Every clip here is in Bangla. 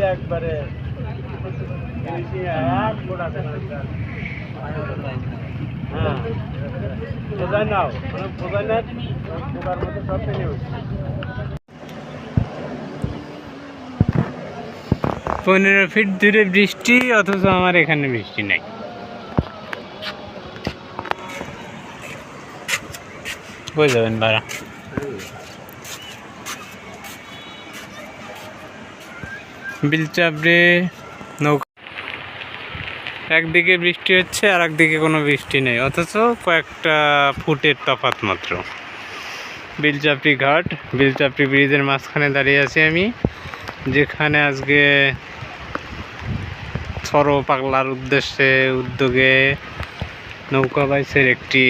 একবারে হ্যাঁ বোঝায় নাও বোঝায় না পোকার মধ্যে সব পেয়ে উঠছে 15 ফিট দূরে বৃষ্টি অথচ আমার এখানে বৃষ্টি নাই কই যাবেন ভাড়া বিলচাপড়ে নৌকা একদিকে বৃষ্টি হচ্ছে আর একদিকে কোনো বৃষ্টি নেই অথচ কয়েকটা ফুটের তফাৎ মাত্র বিলচাপড়ি ঘাট বিলচাপড়ি ব্রিজের মাঝখানে দাঁড়িয়ে আছি আমি যেখানে আজকে সরো পাগলার উদ্যোগে নৌকা বাইচের একটি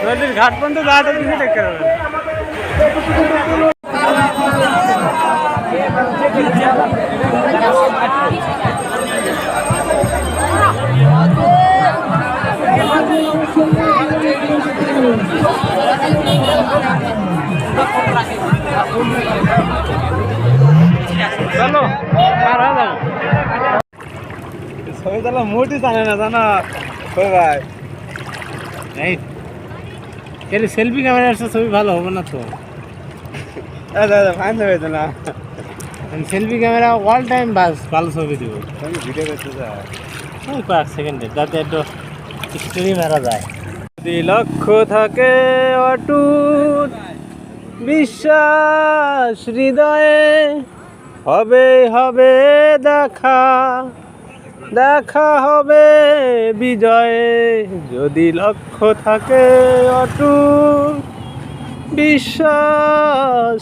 নদীর ঘাট পর্যন্ত যাওয়াটা কিছু দেখতে পাবে চলো ছবি তোলা মোটি জানে না জানো ভাই এই সেলফি ক্যামেরা আসছে ছবি ভালো হবে না তো ফাইন হয়েছে না সেলফি ক্যামেরা অল টাইম বাস ভালো ছবি দিব ভিডিও করতে যায় কয়েক সেকেন্ডে যাতে একটু স্টোরি মারা যায় যদি লক্ষ্য থাকে অটুট বিশ্বাস হৃদয়ে হবে হবে দেখা দেখা হবে বিজয়ে যদি লক্ষ্য থাকে অটুট বিশ্বাস